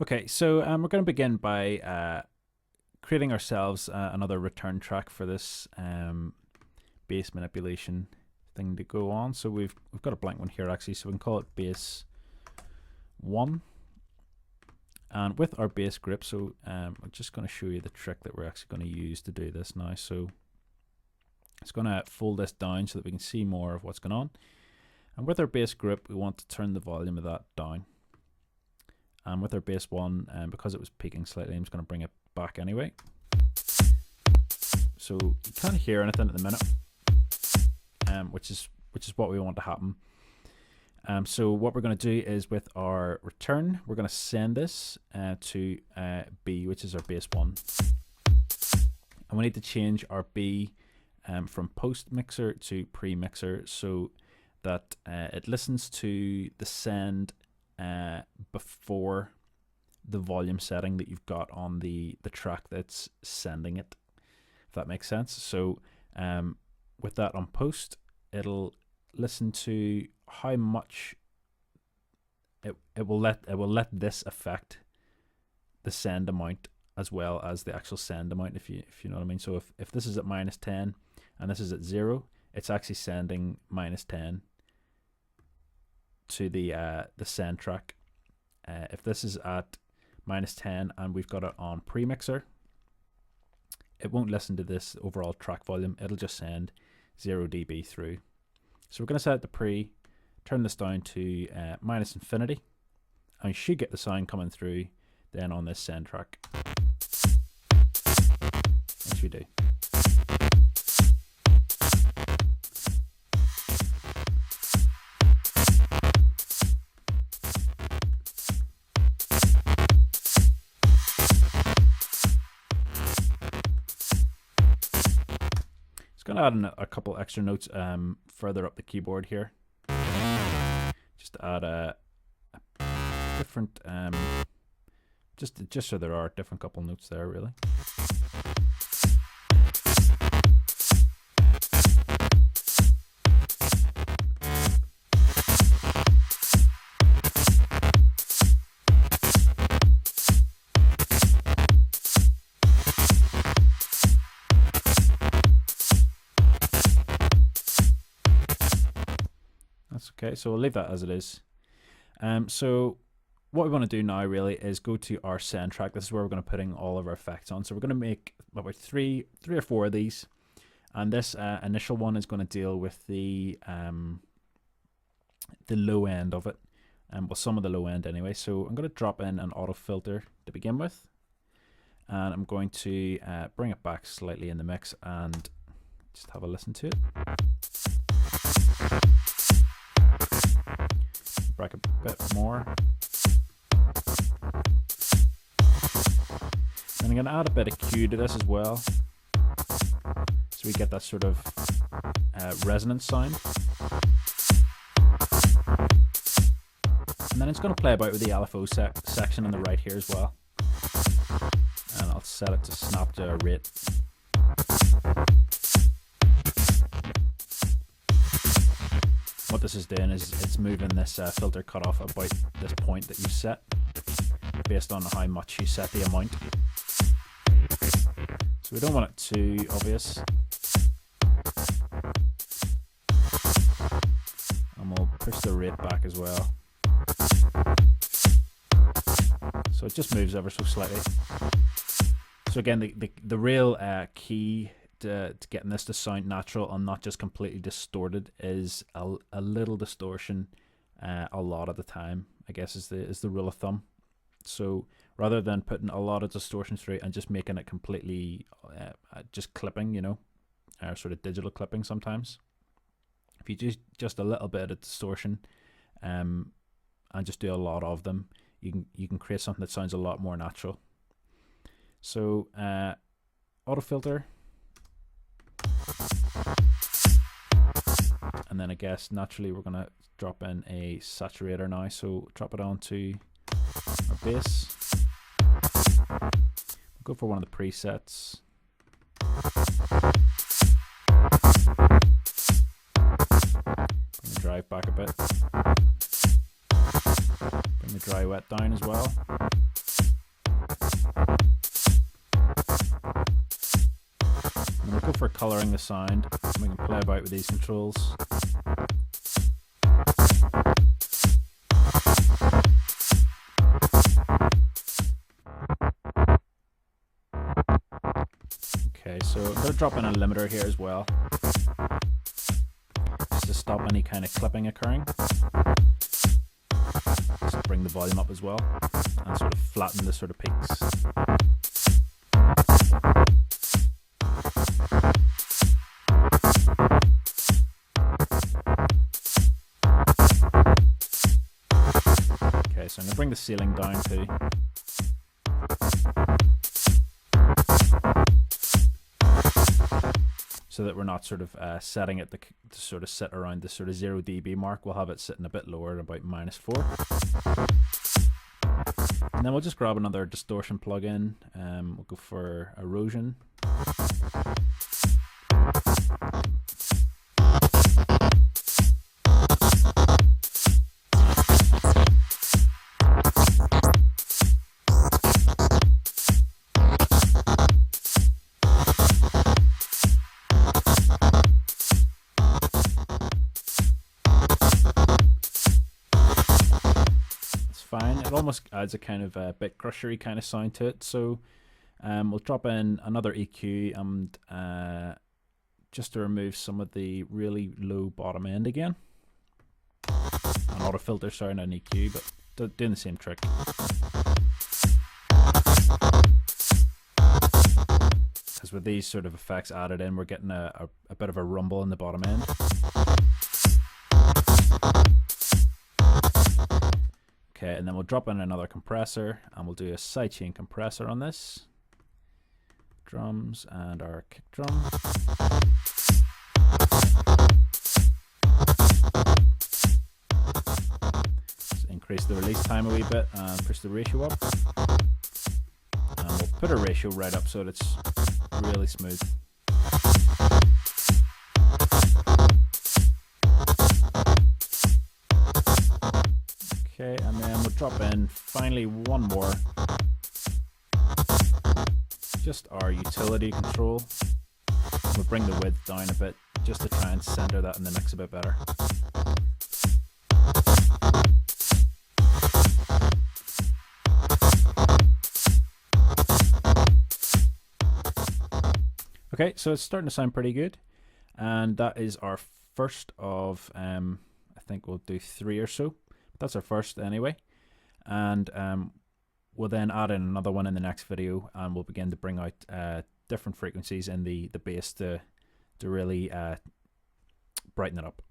Okay, so we're going to begin by creating ourselves another return track for this bass manipulation thing to go on. So we've got a blank one here actually, so we can call it bass 1. And with our bass grip, so I'm just going to show you the trick that we're actually going to use to do this now. So it's going to fold this down so that we can see more of what's going on. And with our bass grip, we want to turn the volume of that down. And with our bass 1, because it was peaking slightly, I'm just going to bring it back anyway. So you can't hear anything at the minute, which is what we want to happen. So what we're going to do is with our return, we're going to send this to B, which is our bass 1. And we need to change our B from post mixer to pre mixer so that it listens to the send before the volume setting that you've got on the track that's sending it, if that makes sense. So with that on post, it'll listen to how much it will let this affect the send amount as well as the actual send amount, if you know what I mean. So if this is at -10 and this is at 0, it's actually sending -10 to the send track. If this is at -10 and we've got it on pre-mixer, it won't listen to this overall track volume, it'll just send 0 dB through. So we're going to set it to pre, turn this down to -infinity, and you should get the sound coming through then on this send track, which we do. Going to add in a couple extra notes further up the keyboard here, just to add a different, just so there are different couple notes there really. Okay, so we'll leave that as it is. So what we want to do now really is go to our send track. This is where we're going to put in all of our effects on. So we're going to make about three or four of these, and this initial one is going to deal with the low end of it, well, some of the low end anyway. So I'm going to drop in an auto filter to begin with, and I'm going to bring it back slightly in the mix and just have a listen to it. Back a bit more. And I'm going to add a bit of Q to this as well, so we get that sort of resonance sound. And then it's going to play about with the LFO section on the right here as well. And I'll set it to snap to a rate. What this is doing is it's moving this filter cutoff about this point that you set based on how much you set the amount. So we don't want it too obvious. And we'll push the rate back as well. So it just moves ever so slightly. So again, the real key to getting this to sound natural and not just completely distorted is a little distortion a lot of the time, I guess is the rule of thumb. So rather than putting a lot of distortion through and just making it completely just clipping, you know, or sort of digital clipping sometimes, if you do just a little bit of distortion and just do a lot of them, you can create something that sounds a lot more natural. So auto filter. And then I guess naturally we're going to drop in a saturator now. So drop it onto our bass. We'll go for one of the presets. Bring the drive back a bit. Bring the dry wet down as well. for coloring the sound. We can play about with these controls. Okay, so I'm going to drop in a limiter here as well, just to stop any kind of clipping occurring. Just bring the volume up as well, and sort of flatten the sort of peaks. Okay, so I'm going to bring the ceiling down too. So that we're not sort of setting it to sort of sit around the sort of 0 dB mark. We'll have it sitting a bit lower at about -4. And then we'll just grab another distortion plugin. We'll go for erosion. Fine. It almost adds a kind of a bit crushery kind of sound to it. So we'll drop in another EQ and just to remove some of the really low bottom end again. An auto filter sound and EQ, but doing the same trick. Because with these sort of effects added in, we're getting a bit of a rumble in the bottom end. Okay, and then we'll drop in another compressor and we'll do a sidechain compressor on this. Drums and our kick drum. Just increase the release time a wee bit and push the ratio up. And we'll put a ratio right up so that it's really smooth. Okay, and then we'll drop in finally one more. Just our utility control. We'll bring the width down a bit just to try and center that in the mix a bit better. Okay, so it's starting to sound pretty good. And that is our first of, I think we'll do 3 or so. That's our first anyway, and we'll then add in another one in the next video, and we'll begin to bring out different frequencies in the bass to really brighten it up.